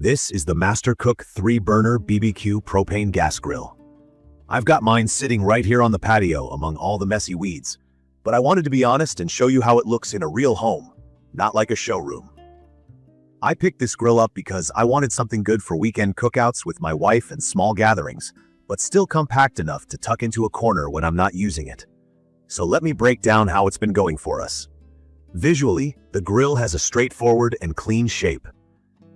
This is the Master Cook 3-burner BBQ propane gas grill. I've got mine sitting right here on the patio among all the messy weeds, but I wanted to be honest and show you how it looks in a real home, not like a showroom. I picked this grill up because I wanted something good for weekend cookouts with my wife and small gatherings, but still compact enough to tuck into a corner when I'm not using it. So let me break down how it's been going for us. Visually, the grill has a straightforward and clean shape.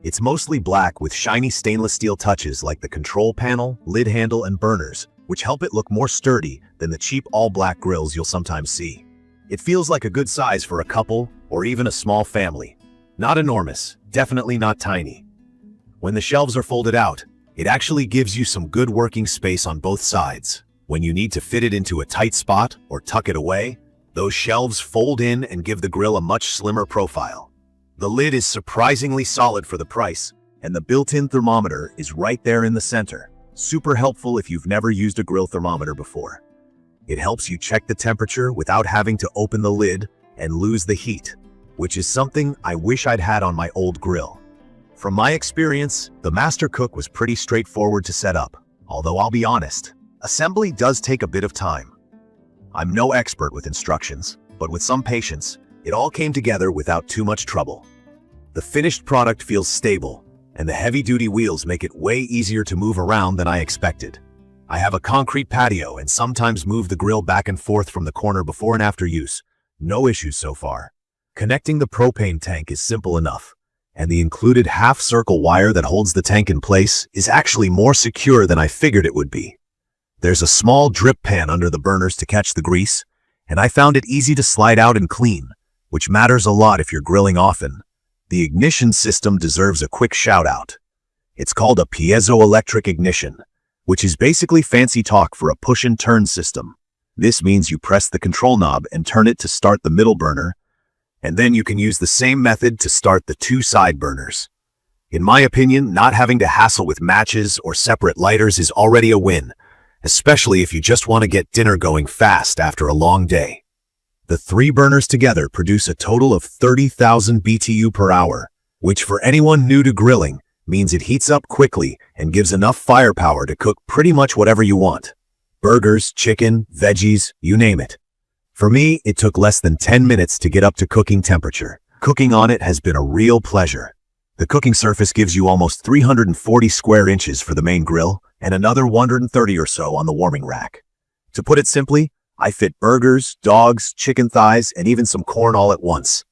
It's mostly black with shiny stainless steel touches like the control panel, lid handle, and burners, which help it look more sturdy than the cheap all-black grills you'll sometimes see. It feels like a good size for a couple or even a small family. Not enormous, definitely not tiny. When the shelves are folded out, it actually gives you some good working space on both sides. When you need to fit it into a tight spot or tuck it away, those shelves fold in and give the grill a much slimmer profile. The lid is surprisingly solid for the price, and the built-in thermometer is right there in the center. Super helpful if you've never used a grill thermometer before. It helps you check the temperature without having to open the lid and lose the heat, which is something I wish I'd had on my old grill. From my experience, the Master Cook was pretty straightforward to set up, although I'll be honest, assembly does take a bit of time. I'm no expert with instructions, but with some patience, it all came together without too much trouble. The finished product feels stable, and the heavy-duty wheels make it way easier to move around than I expected. I have a concrete patio and sometimes move the grill back and forth from the corner before and after use. No issues so far. Connecting the propane tank is simple enough, and the included half-circle wire that holds the tank in place is actually more secure than I figured it would be. There's a small drip pan under the burners to catch the grease, and I found it easy to slide out and clean, which matters a lot if you're grilling often. The ignition system deserves a quick shout-out. It's called a piezoelectric ignition, which is basically fancy talk for a push-and-turn system. This means you press the control knob and turn it to start the middle burner, and then you can use the same method to start the two side burners. In my opinion, not having to hassle with matches or separate lighters is already a win, especially if you just want to get dinner going fast after a long day. The 3 burners together produce a total of 30,000 BTU per hour, which for anyone new to grilling means it heats up quickly and gives enough firepower to cook pretty much whatever you want. Burgers, chicken, veggies, you name it. For me, it took less than 10 minutes to get up to cooking temperature. Cooking on it has been a real pleasure. The cooking surface gives you almost 340 square inches for the main grill and another 130 or so on the warming rack. To put it simply, I fit burgers, dogs, chicken thighs, and even some corn all at once.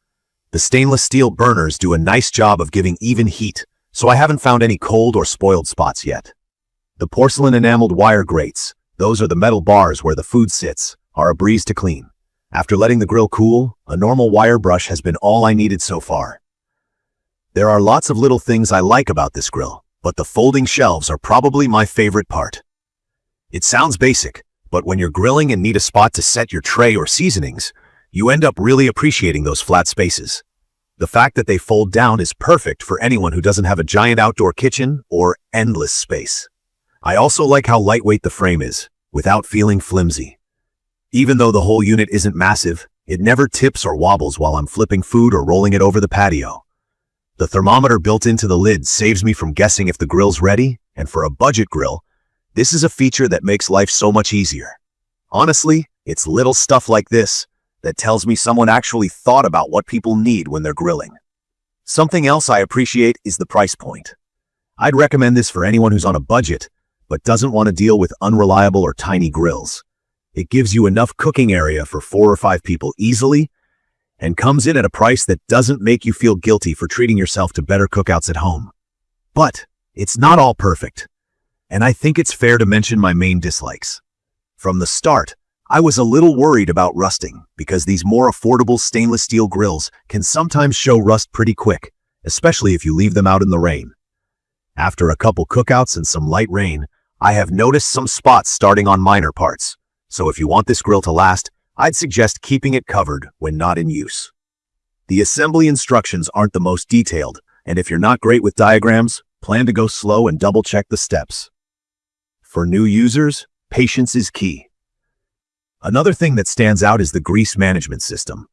The stainless steel burners do a nice job of giving even heat, so I haven't found any cold or spoiled spots yet. The porcelain enameled wire grates, those are the metal bars where the food sits, are a breeze to clean. After letting the grill cool, a normal wire brush has been all I needed so far. There are lots of little things I like about this grill, but the folding shelves are probably my favorite part. It sounds basic, but when you're grilling and need a spot to set your tray or seasonings, you end up really appreciating those flat spaces. The fact that they fold down is perfect for anyone who doesn't have a giant outdoor kitchen or endless space. I also like how lightweight the frame is, without feeling flimsy. Even though the whole unit isn't massive, it never tips or wobbles while I'm flipping food or rolling it over the patio. The thermometer built into the lid saves me from guessing if the grill's ready, and for a budget grill, this is a feature that makes life so much easier. Honestly, it's little stuff like this that tells me someone actually thought about what people need when they're grilling. Something else I appreciate is the price point. I'd recommend this for anyone who's on a budget, but doesn't want to deal with unreliable or tiny grills. It gives you enough cooking area for 4 or 5 people easily, and comes in at a price that doesn't make you feel guilty for treating yourself to better cookouts at home. But it's not all perfect, and I think it's fair to mention my main dislikes. From the start, I was a little worried about rusting because these more affordable stainless steel grills can sometimes show rust pretty quick, especially if you leave them out in the rain. After a couple cookouts and some light rain, I have noticed some spots starting on minor parts, so if you want this grill to last, I'd suggest keeping it covered when not in use. The assembly instructions aren't the most detailed, and if you're not great with diagrams, plan to go slow and double-check the steps. For new users, patience is key. Another thing that stands out is the grease management system.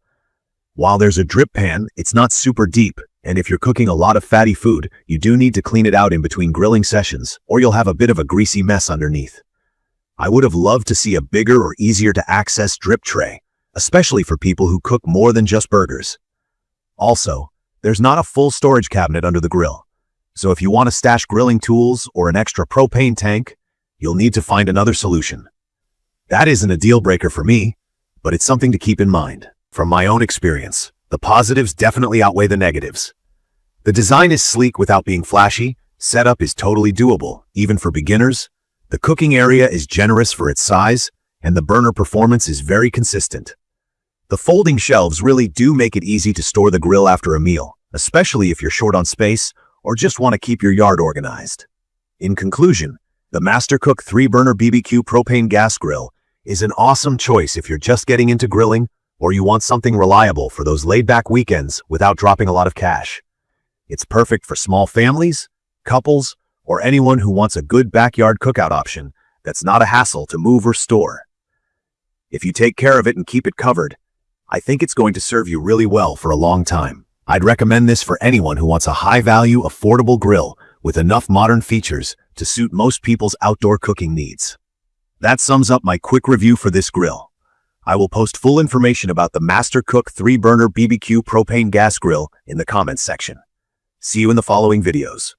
While there's a drip pan, it's not super deep, And if you're cooking a lot of fatty food, you do need to clean it out in between grilling sessions, or you'll have a bit of a greasy mess underneath. I would have loved to see a bigger or easier to access drip tray, especially for people who cook more than just burgers. Also, there's not a full storage cabinet under the grill, so if you want to stash grilling tools or an extra propane tank, you'll need to find another solution. That isn't a deal breaker for me, but it's something to keep in mind. From my own experience, the positives definitely outweigh the negatives. The design is sleek without being flashy, setup is totally doable, even for beginners, the cooking area is generous for its size, and the burner performance is very consistent. The folding shelves really do make it easy to store the grill after a meal, especially if you're short on space or just want to keep your yard organized. In conclusion, the Mastercook 3-burner BBQ propane gas grill is an awesome choice if you're just getting into grilling or you want something reliable for those laid-back weekends without dropping a lot of cash. It's perfect for small families, couples, or anyone who wants a good backyard cookout option that's not a hassle to move or store. If you take care of it and keep it covered, I think it's going to serve you really well for a long time. I'd recommend this for anyone who wants a high-value, affordable grill with enough modern features to suit most people's outdoor cooking needs. That sums up my quick review for this grill. I will post full information about the Mastercook 3-burner BBQ propane gas grill in the comments section. See you in the following videos.